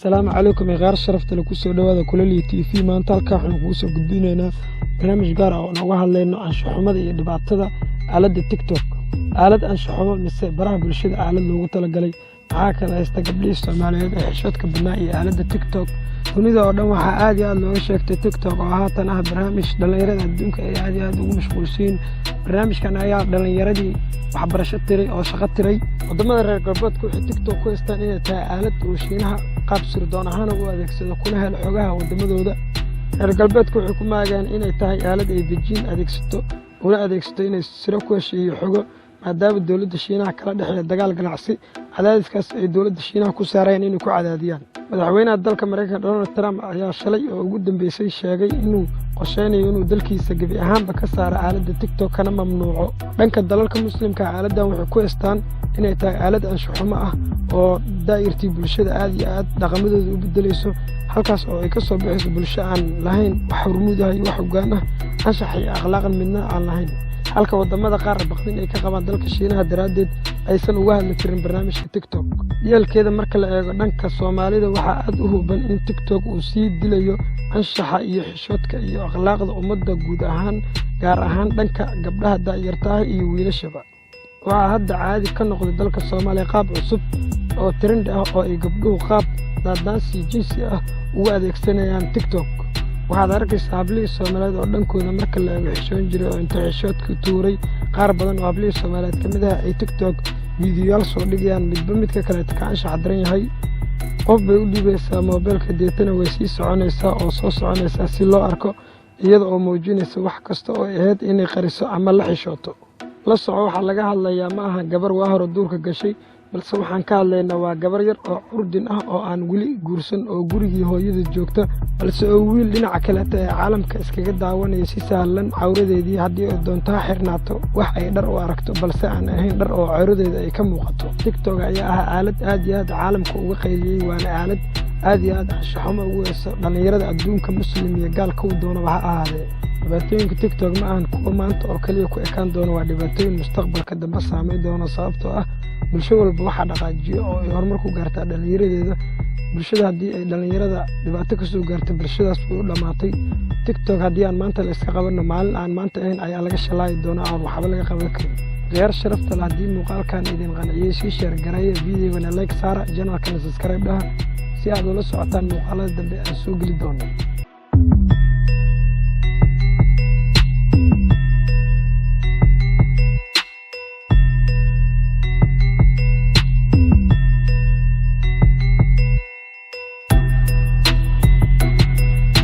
السلام عليكم يا غار شرفت لك soo dhawaada kulali TV maanta halka waxaan ku soo gudbinaynaa barnaamij gaar ah oo nooga hadlayno anshaxumada iyo dhibaatada aaladda TikTok. aalad anshaxumo mise baraha bulshada aalad loogu talagalay waxa kale haysta gabdhiis Soomaaliyeed ee xishoodka banaa iyo aaladda TikTok. dunida oo dhan waxa aad iyo aad looga sheegtay TikTok oo haatan ah barnaamij dhalinyarada adduunka ay aad iyo aad ugu mashquulsan. barnaamijkan ayaa dhalinyaradii waxbarasho tiray oo shaqo tiray wadamada reer galbeedka waxay TikTok ku haystaan inay tahay aalad uu Shiinaha qaab sirdoon ahaan u adeegsado kuna hel xogaha wadamadooda. reer galbeedka waxay ku maagaan inay tahay aalad ay Beijing adeegsato una adeegsato inay siro ku heshiiyo xogo maadaama dawladda Shiinaha kala dhaxay dagaal ganacsi cadaadiskaas ay dawladda Shiinaha ku saareen inay ku cadaadiyaan. madaxweynaha dalka Mareykanka Donald Trump ayaa shalay oo ugu dambeysay sheegay inuu qorsheynayo inuu dalkiisa gabi ahaanba ka saaro aaladda TikTok kana mamnuuco. dhanka dalalka muslimka aaladdan waxay ku haystaan inay tahay aalad anshaxumo ah oo daa'irtii bulshada aad iyo aad dhaqamadooda u bedelayso halkaas oo ay ka soo bixiso bulsho aan lahayn wax hormuud ah iyo wax hoggaan ah anshax iyo akhlaaq midna aan lahayn. halka wadamada qaar baqdin ay ka qabaan dalka Shiinaha daraadeed aysan uga hadli karin barnaamijka TikTok. yeelkeeda marka la eego dhanka Soomaalida waxa aad u huban in TikTok uu sii dilayo anshaxa iyo xishoodka iyo akhlaaqda ummadda guud ahaan gaar ahaan dhanka gabdhaha daayarta ah iyo wiilashaba. waxa hadda caadi ka noqday dalka Soomaaliya qaab cusub oo trend ah oo ay gabdhuhu qaab daansi jinsi ah ugu adeegsanayaan TikTok. waxaad arkaysaa hablihii Soomaaliyeed oo dhankooda marka la eego xishoon jiray oo inta xishoodka tuuray qaar badan oo hablihii Soomaaliyeed kamid ah ay TikTok fiidiyoyaal soo dhigayaan midba midka kale ka anshax daran yahay. qof bay u dhibaysaa moobilka deetana way sii soconaysaa oo soo soconaysaa si loo arko iyada oo muujinaysa wax kasta oo ahayd inay qariso ama la xishooto. la soco waxa laga hadlayaa ma aha gabar waa hore duurka gashay balse waxaan ka hadlaynaa waa gabar yar oo curdin ah oo aan weli guursan oo gurigii hooyada joogta balse oo wiil dhinaca kale ee caalamka iskaga daawanaya si sahlan cawradeedii haddii ay doonto ha xirnaato wax ay dhar u aragto balse aan ahayn dhar oo cawradeeda ay ka muuqato. TikTok ayaa ah aalad aad iyo aad caalamka uga qayliyay waana aalad aad iyo aad anshaxumo ugu hayso dhalinyarada adduunka muslim iyo gaalka u doonaba ha ahaadee. dhibaatooyinka TikTok ma ahan kuwa maanta oo kaliya ku ekaan doona waa dhibaatooyin mustaqbalka dambe saameyn doona sababtoo ah bulsho walba waxa dhaqaajiyo oo ay horumar ku gaartaa dhalinyaradeeda. bulshada haddii ay dhalinyarada dhibaato ka soo gaartay bulshadaas way u dhamaatay. TikTok haddii aan maanta la iska qabanno maalin aan maanta ahayn ayaa laga shalaayi doonaa oo waxba laga qaban karin. غير شرفت له haddii muuqaalkan idin qanciyo sii share gareeya videogana like saara channelkana subscribe dhaha si aad ula socotaan muuqaalada dambe aan soo geli doono.